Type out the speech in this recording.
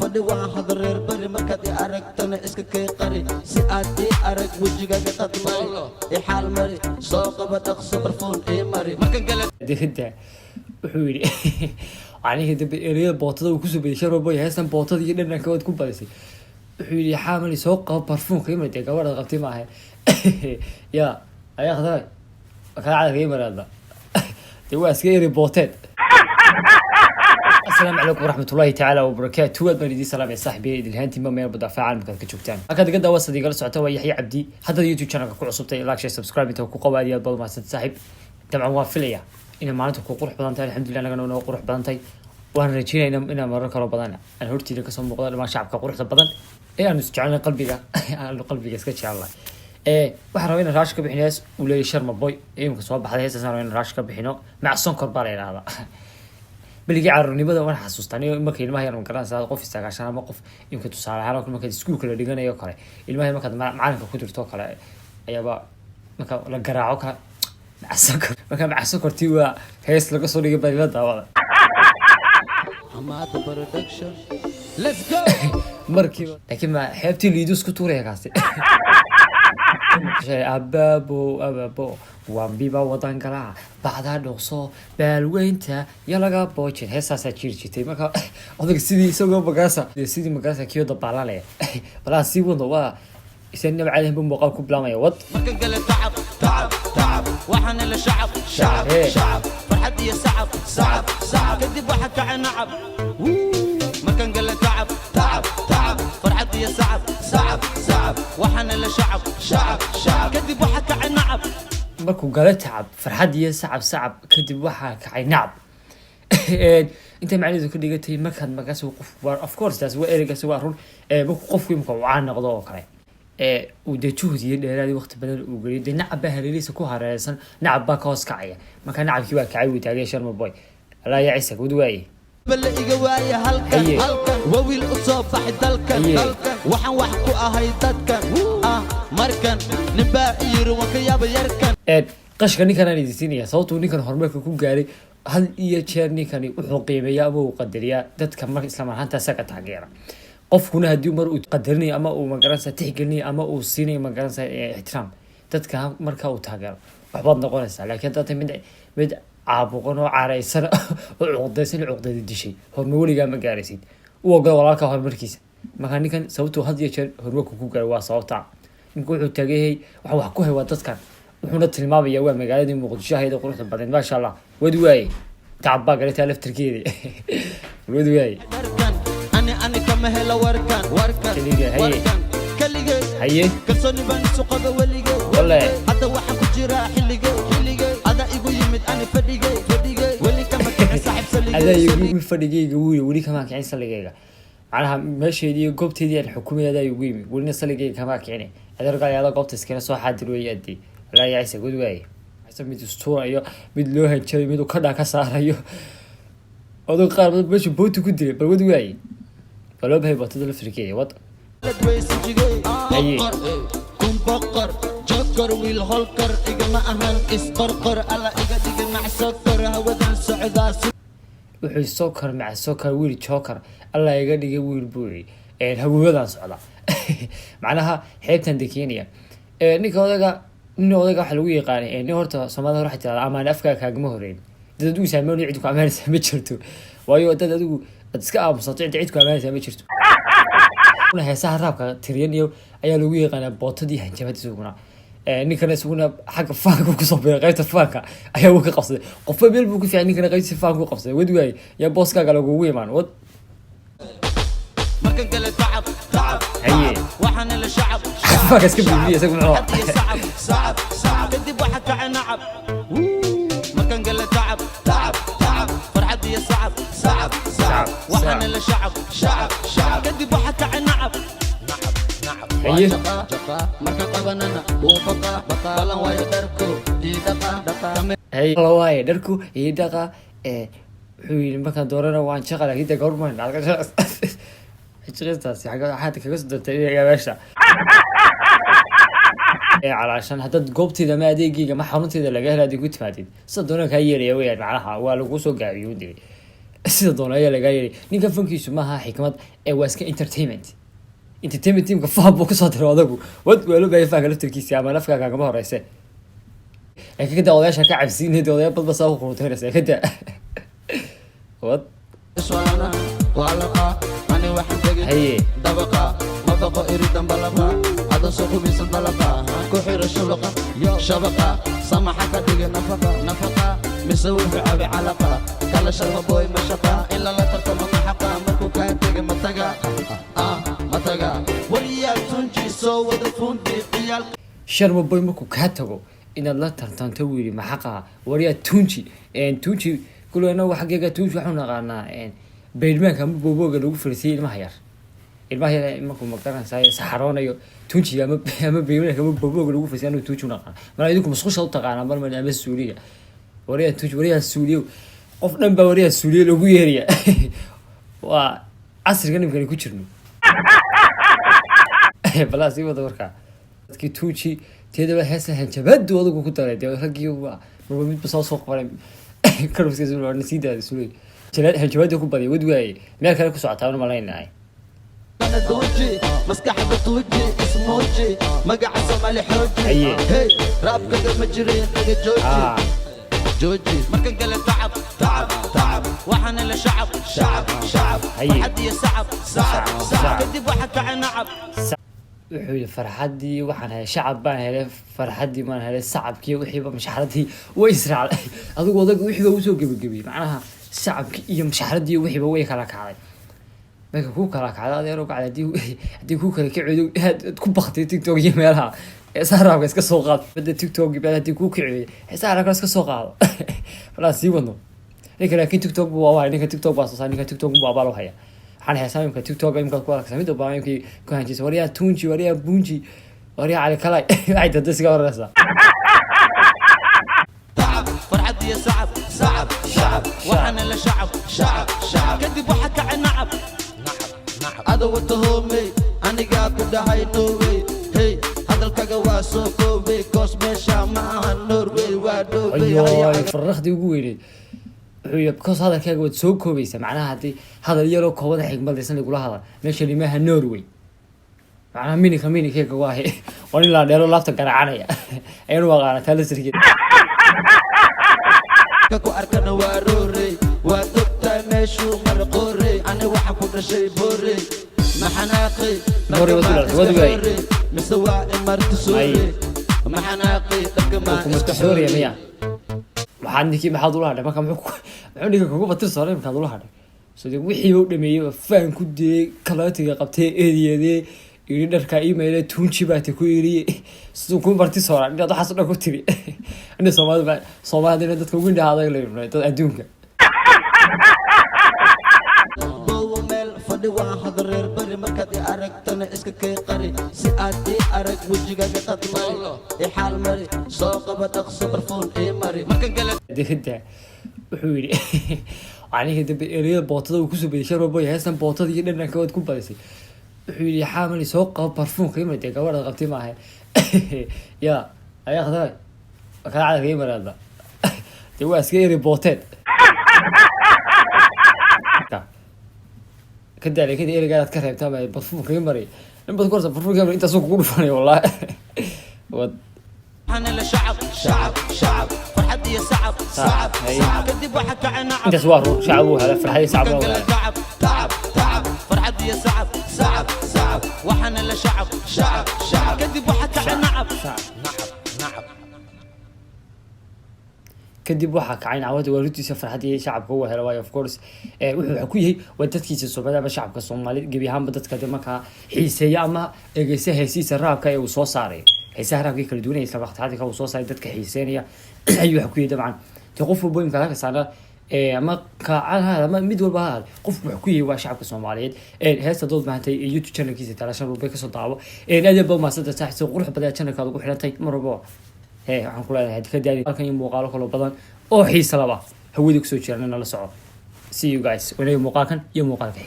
fadhi waa hadreer bari markaad i aragtana iska kay qari si aad i arag wejigaaga qad mari i xaal mari soo qaba dhaqso barfuun ii mari markan gala degada wuxuu yidhi aniga dambe ereyada bootada uu kusoo bedeshay roboy heestan bootada iyo dhananka waad ku badisay wuxuu yidhi xaamali soo qaba barfuunka imar dee gabadha qabtay maaha yaa ayaa khadaray kala cadalka imaraadba dee waa iska eri booteed. السلام عليكم ورحمة الله تعالى وبركاته. واد بني دي سلام يا صاحبي الهانتي ما بدافع عن مكان كجوكتان. هكذا قد وصل دي جلسة عتوى يحيى عبدي هذا اليوتيوب شانل كل عصبتي لايك شير سبسكرايب توكو قوادي البض مع ست صاحب تبع موافلية إن معناته قروح بدنتي الحمد لله أنا قروح بدنتي وأنا رجينا إن مرة كلا بدنا أنا هرتي لك صم بقدر ما شعب كقروح بدن إيه أنا استجعلنا قلبي قلبي سكتش الله إيه وحنا راشك بحناس ولا شرم بوي إيه ممكن صواب هذا هسه صار راشك بحنو مع السكر بارين هذا بلقي عرنيبada waan xasuustay markii ilmaha yar garanaysa qof istaagashan ama qof inka tusaale ahaan oo markii iskuulka la dhiganayo kale ilmaha markii macalinka ku jirto kale ayaba marka la garaaco ka macasakor marka macasakortii waa hees laga soo dhigay bariga daawada Hamada production let's go markii laakiin ma xeebtii liidus ku tuuray kaasi ababo وامبيبا ودان كلا بعدها دوسو بالوينتا يلا بوجه هسه جيرجيتي marka odag sidii isagoo magaasa kiyo dabaalale wala si wada waa isna macalin buu muuqaal ku bilaamay wad markan gal تعب waxana la shacab farxad iyo sacab kadib waxa ka nacab markan gal تعب farxad iyo sacab waxana la shacab kadib waxa ka nacab markuu gala tacab farxad iyo sacab kadib waxa kacay nacab inta macnaheedu ka dhigatay markaad magaas qof of course taas waa ereygaas waa run markuu qofku imka waan noqdo oo kale uu dejuhdiye dheeraadi waqti badan uu galiyay nacab baa hareeraysa ku hareeraysan nacab baa ka hoos kacaya marka nacabkii waa kacay uu taagay sharma boy Allah ya ciise gud waayay bal iga waaya halkan wawiil u soo baxay dalkan waxaan wax ku ahay dadkan markan nibaa yiri waan ka yaaba yarkan qashka ninkan aan idinsiinaya sababtoo ninkan horumarka ku gaaray hal iyo jeer ninkani wuxuu qiimeeyaa ama uu qadariyaa dadka marka isla marhaanta saga taageera qofkuna hadii mar uu qadarinayo ama uu magaranaysa tixgelinayo ama uu siinayo magaranaysa ixtiraam dadka marka uu taageero waxbaad noqonaysaa laakiin dadka mid caabuqan oo caraysan oo cuqdada dishay horma weligaa ma gaaraysid uu ogaa walaalka horumarkiisa marka ninkan sababtoo had iyo jeer horumarka ku gaaray waa sababta ninku wuxuu tagay wax ku haywa dadkan wuxuuna tilmaamayaa waa magaaladii Muqdisho hay'ada quruxda badan ma sha Allah wad waay tacabba galay laftirkeedii wad waay ani kama hela warkan kalige haye kalsooni baan suuqada weliga wallahi hadda waxa ku jira xilliga ada igu yimid ani fadhigay weli kama kicin saaxib saligay ada igu fadhigayga weli kama kicin saligayga macnaha meesheedii goobteedii aan xukuumadeeda igu yimid weli saligayga kama kicin adeergaayada goobta iskana soo xaadir weeyadii la yaaysa gud waay mid istuurayo mid loo hanjay mid uu ka dhaaka saarayo odag qaar badan meesha booti ku dilay bal wad waay فلو بهي بطل الفريقية وط أيه كن بقر جكر والهلكر إجمع أهل إسقرقر على إجدي مع سكر هودا سعداس وحي السكر مع السكر ويل شوكر الله يقدر ويل بوري الهودا سعدا معناها حيبتن دكينيا نيكا وذاك حلوية قاني نهورتا سماده راح تلا أما أفكار كجمهورين دادو ساموني عندك عمال سامجرتو وايو دادو iska aamusatay cid ku amaanaysa ma jirto una heesaha raabka tiriyaniyo ayaa lagu yaqaan bootadii hanjabada isaguna ninkana isaguna xagga faanka ku soo biiray qaybta faanka ayaa uu ka qabsaday qof meel buu ku fiican ninkana qaybta faanka ku qabsaday wad waay ya booskaaga lagu iimaan wad markan gal tacab haye waxana la shacab faanka iska biibiyo isaguna sacab kadib waxa ka nacab markan gal tacab farxad iyo sacab وحنا لشعب شعب كذب وحكى نعب مركا قبننا وبقى بلا واي دركو يدقا هي لا واي دركو يدقا حوي marka doorana waan shaqada hida goormaan xijirtaasi xaga kaga soo dartay meesha علشان هذا قبتي ما أديكي ما حرنتي إذا لقاه لا دي كنت فاتين صدقنا كهير يا ويا معها والقوسو قاعد يودي sida doona ayaa laga yiri ninka fankiisu maaha xikmad ee waa iska entertainment teamka faham buu kusoo diray adagu wad weelo bay faaka laftirkiisa ama lafkaaga kama horeyse kada odayaasha ka cabsiinayda odayaa badba saa ku quruteenaysa kada wad haye dabaqa mabaqo iridan balaba hada soo kumisan dalaba ku xira shulaqa shabaqa samaxa ka dhiga nafaqa mise wuxuu cabi calaqa kala sharba boy mashaqa ila la tartamo maxaqa markuu kaa tegay mataga wariyaa tunji soo wada fundi qiyaal sharma boy markuu kaa tago inaad la tartanto wiiri maxaqa wariyaa tunji kulana waxa geega tunji waxaan naqaanaa beedmanka ama boboga lagu firsiyay ilmaha yar markuu magaranaysaa saxaroonayo tunji ama beedmanka ama boboga lagu firsiyay inuu tunji naqaan mar idinku masqusha u taqaana mar ama suuliga wariyaa tunji wariyaa suuliyo qof dhan baa wariyaa suuliyo lagu yeeriya waa casriga nimkan ku jirno balaas iyo wada warka dadkii tunji teedaba heesa hanjabad wadagu ku daray ragii waa mid basoo soo qoray karabskiisa loo nasiidaada sulay hanjabada ku baday wad waaye meel kale ku socotaa ma leenahay أنا دوجي مسكحة توجي اسموجي مقع صومالي حوجي هي راب قدر مجري جوجي جوجي مكان قال تعب وحنا اللي شعب وحد يسعب صعب كدب وحد كعنعب wuxuu yiri farxadii waxaan helay shacab baan helay farxadii maan helay shacabkii wixii ba mashxaradii way israacay adigu wadagu wixii ba u soo gabagabay macnaha shacabkii iyo mashxaradii wixii ba way kala kacay marka ku kala kacay adeero gacadii ku kala kiciyo ku baqtay TikTok iyo meelaha saarabka iska soo qaad bada TikTok bada ku kiciyo saarabka iska soo qaado wala sii wado laakiin TikTok waa ninka TikTok baa soo ninka TikTok baa baa loo haya أنا حسامي في تيك توك يمكن كوارك سميته بعمل كي كان جيس وريا تونجي وريا بونجي وريا على كلاي عيد الدسكة ورسا تعب فرحت يا صعب وحنا لا شعب كذب وحكى عن نعب هذا وتهمي أنا قاعد بدهاي نوي هي هذا الكجوا سوكوبي كوس مشى معها النوروي وادوبي أيوة فرخ دي وقولي because هذا كذا قد سو كويسة معناها هذا يلو كوضع حكمة لسنا يقول هذا ماشي اللي ما النرويج معناها ميني كذا واحد وأنا لا ديرو لافت كان عنايا أنا وقعنا ثالث رجال كاكو أركان واروري ودكتا مشو مرقوري أنا واحد كل شيء بوري ما حناقي بوري ودوري مستوى إمارة سوري ما حناقي لك ما سوري يا ميا waxaadninkii maxaad ula hadhay marka muxuu dhiga kugu batir saaray maxaad ula hadhay soo wixii uu dhameeyay faan ku deey kalaatiga qabtay eediyadee iri dharka email tunji baati ku iri soo ku barti saaray dad waxa soo ku tiri inta Soomaalida dadka ugu dhahaaday leeyahay dad adduunka fadhi waa hadreer bari markaad i aragtana iska kay qari si aad i arag wajigaaga qadmay i xaal mari soo qaba dhaqso barfuun i mari markan gala dehda wuxuu yiri aniga dib eriyada bootada uu ku soo beeshay robo heesan bootada iyo dhananka wad ku badisay wuxuu yiri xaamali soo qaba barfuun qiimo de gabadha qabtay maahay ya ayaa khadray kala caad qiimo raada de waa iska eri booteed كده على كده إيه قاعد كهرب تابع بفوق كيمري لما تقول بفوق كيمري أنت سوق كل فني والله أنا لا شعب فرحت يا صعب كذب وحكى عن نعب أنت سوار شعبوها لا فرحة صعب ولا تعب فرحت يا صعب وحنا لا شعب كذب وحكى عن نعب kadib waxa kacay cawada waalidkiisa farxadii shacabka uu helay of course wuxuu ku yahay wadadkiisa Soomaaliya shacabka Soomaaliyeed gabi ahaan dadka marka xiiseeya ama eegaysa heesiisa raabka ee uu soo saaray heesaha raabka kala duwan ee waqtiga uu soo saaray dadka xiiseenaya ayuu wax ku yahay dabcan qof walba in kala saara ama ka ama mid walba qof wax ku yahay waa shacabka Soomaaliyeed heesta dood maantay YouTube channelkiisa talashan rubay ka soo daawo aad ba ma sadda sax soo qurux badan channelka ugu xirantay marabo waxaan ku leeyahay kadib halkan iyo muuqaalo kala badan oo xiiso laba hawada ku soo jirnaa la soco see you guys wanaag muuqaalkan iyo muuqaalka